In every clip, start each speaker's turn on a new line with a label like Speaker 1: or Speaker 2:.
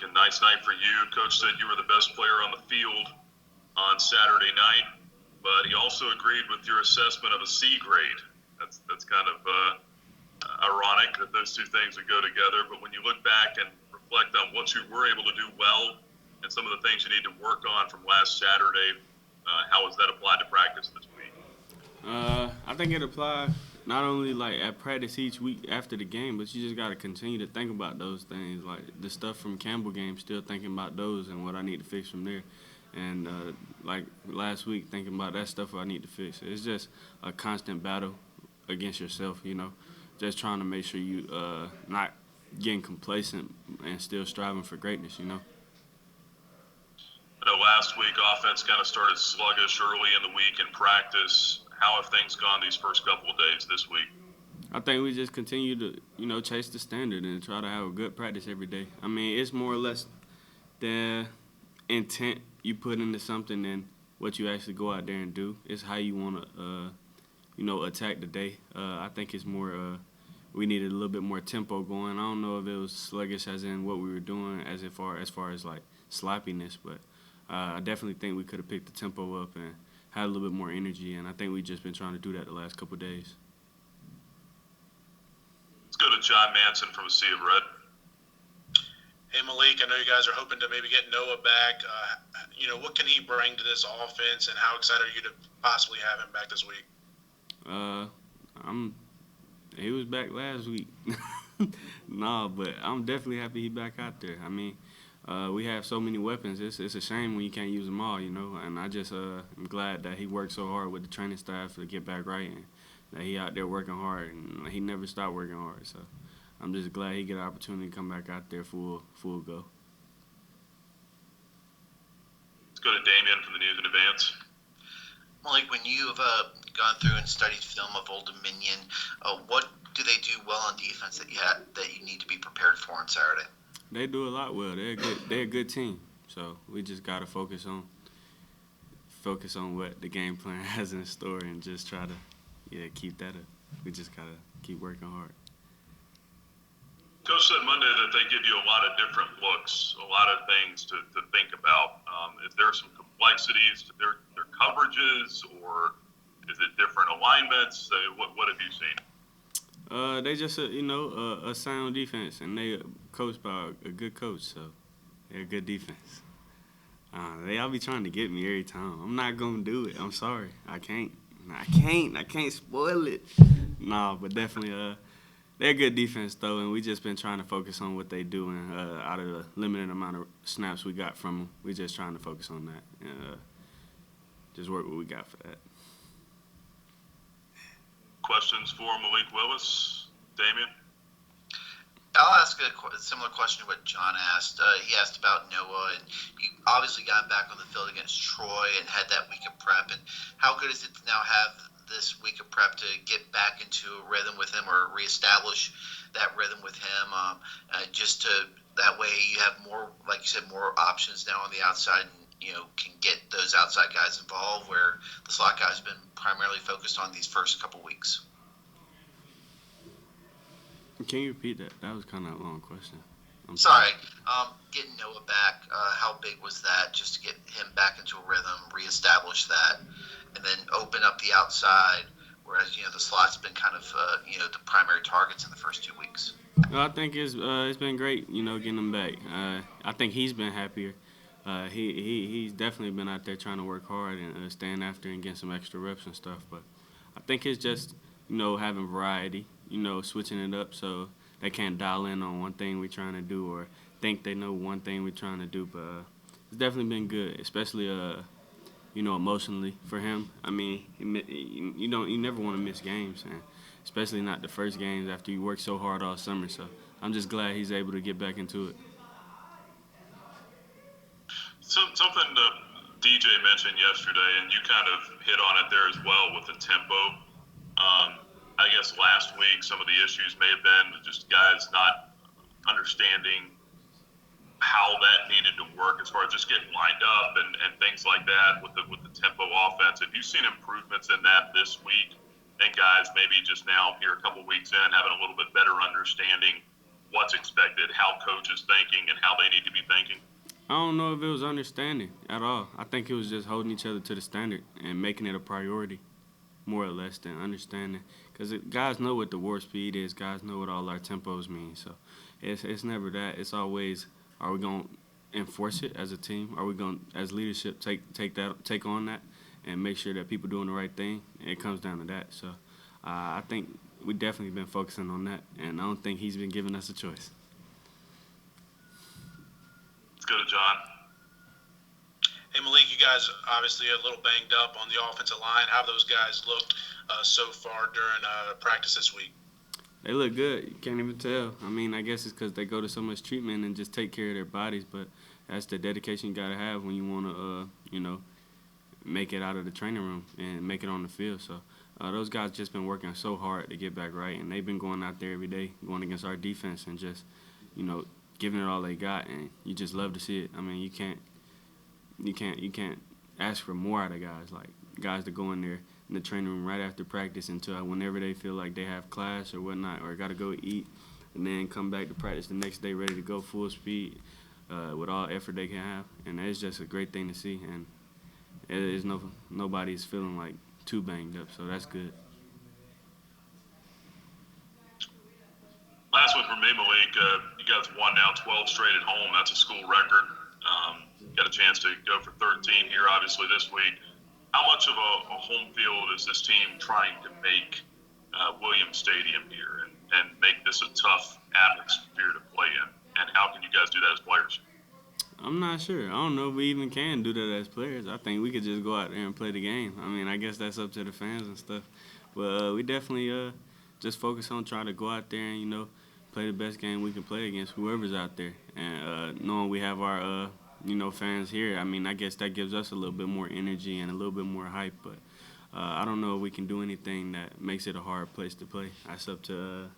Speaker 1: week, and nice night for you. Coach said you were the best player on the field on Saturday night, but he also agreed with your assessment of a C grade. That's kind of ironic that those two things would go together. But when you look back and reflect on what you were able to do well and some of the things you need to work on from last Saturday, how was that applied to practice this week?
Speaker 2: I think it applies not only like at practice each week after the game, but you just got to continue to think about those things, like the stuff from Campbell game. Still thinking about those and what I need to fix from there, and like last week thinking about that stuff I need to fix. It's just a constant battle against yourself, just trying to make sure you not getting complacent and still striving for greatness.
Speaker 1: I know last week offense kind of started sluggish early in the week in practice. How have things gone these first couple of days this week?
Speaker 2: I think we just continue to, chase the standard and try to have a good practice every day. I mean, it's more or less the intent you put into something than what you actually go out there and do. It's how you want to, attack the day. I think it's more, we needed a little bit more tempo going. I don't know if it was sluggish as in what we were doing as far as like sloppiness, but I definitely think we could have picked the tempo up and had a little bit more energy, and I think we've just been trying to do that the last couple of days.
Speaker 1: Let's go to John Manson from a Sea of Red.
Speaker 3: Hey, Malik, I know you guys are hoping to maybe get Noah back. What can he bring to this offense, and how excited are you to possibly have him back this week?
Speaker 2: He was back last week. No, but I'm definitely happy he's back out there. I mean, we have so many weapons. It's a shame when you can't use them all, And I just am glad that he worked so hard with the training staff to get back right, and that he out there working hard, and he never stopped working hard. So I'm just glad he get an opportunity to come back out there full go.
Speaker 1: Let's go to Damien from the News in Advance.
Speaker 4: Malik, when you've gone through and studied film of Old Dominion, what do they do well on defense that you need to be prepared for on Saturday?
Speaker 2: They do a lot well. They're a good team. So we just gotta focus on what the game plan has in store and just try to keep that up. We just gotta keep working hard.
Speaker 1: Coach said Monday that they give you a lot of different looks, a lot of things to think about. Is there some complexities to their coverages, or is it different alignments? What have you seen?
Speaker 2: They just a sound defense, and they coached by a good coach, so they're a good defense. They all be trying to get me every time. I'm not gonna do it. I'm sorry. I can't spoil it. No, but definitely they're a good defense though, and we just been trying to focus on what they do, and out of the limited amount of snaps we got from them, we just trying to focus on that and just work what we got for that.
Speaker 1: Questions for Malik Willis? Damien?
Speaker 4: I'll ask a similar question to what John asked. He asked about Noah, and you obviously got back on the field against Troy and had that week of prep. And how good is it to now have this week of prep to get back into a rhythm with him or reestablish that rhythm with him? Just to that way you have more, like you said, more options now on the outside, and can get those outside guys involved, where the slot guys have been primarily focused on these first couple weeks.
Speaker 2: Can you repeat that? That was kind of a long question. I'm
Speaker 4: sorry. Getting Noah back, how big was that, just to get him back into a rhythm, reestablish that, and then open up the outside, whereas the slot's been kind of the primary targets in the first 2 weeks?
Speaker 2: I think it's been great, getting him back. I think he's been happier. He's definitely been out there trying to work hard and staying after and getting some extra reps and stuff. But I think it's just having variety, switching it up so they can't dial in on one thing we're trying to do or think they know one thing we're trying to do. But it's definitely been good, especially emotionally for him. I mean, you never want to miss games, and especially not the first games after you work so hard all summer. So I'm just glad he's able to get back into it.
Speaker 1: Something DJ mentioned yesterday, and you kind of hit on it there as well with the tempo. I guess last week some of the issues may have been just guys not understanding how that needed to work as far as just getting lined up and things like that with the tempo offense. Have you seen improvements in that this week? And guys maybe just now here a couple weeks in having a little bit better understanding what's expected, how coach is thinking, and how they need to be thinking?
Speaker 2: I don't know if it was understanding at all. I think it was just holding each other to the standard and making it a priority, more or less, than understanding. Because guys know what the warp speed is. Guys know what all our tempos mean. So it's never that. It's always, are we going to enforce it as a team? Are we going to, as leadership, take on that and make sure that people doing the right thing? It comes down to that. So I think we definitely been focusing on that, and I don't think he's been giving us a choice.
Speaker 1: Let's go to John.
Speaker 3: Hey, Malik, you guys obviously a little banged up on the offensive line. How have those guys looked so far during practice this week?
Speaker 2: They look good. You can't even tell. I mean, I guess it's because they go to so much treatment and just take care of their bodies, but that's the dedication you got to have when you want to, make it out of the training room and make it on the field. So those guys just been working so hard to get back right, and they've been going out there every day, going against our defense and just, giving it all they got, and you just love to see it. I mean, you can't ask for more out of guys, like guys that go in there in the training room right after practice until whenever they feel like they have class or whatnot, or got to go eat, and then come back to practice the next day ready to go full speed with all effort they can have. And it's just a great thing to see, and nobody's feeling like too banged up, so that's good.
Speaker 1: Last one from me, Malik. You guys won now 12 straight at home. That's a school record. Got a chance to go for 13 here, obviously, this week. How much of a home field is this team trying to make Williams Stadium here and make this a tough atmosphere to play in? And how can you guys do that as players?
Speaker 2: I'm not sure. I don't know if we even can do that as players. I think we could just go out there and play the game. I mean, I guess that's up to the fans and stuff. But we definitely just focus on trying to go out there and, play the best game we can play against whoever's out there. And knowing we have our, fans here, I mean, I guess that gives us a little bit more energy and a little bit more hype. But I don't know if we can do anything that makes it a hard place to play. That's up to,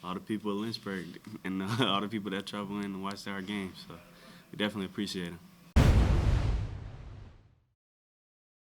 Speaker 2: all the people in Lynchburg and all the people that travel in and watch our games. So we definitely appreciate them.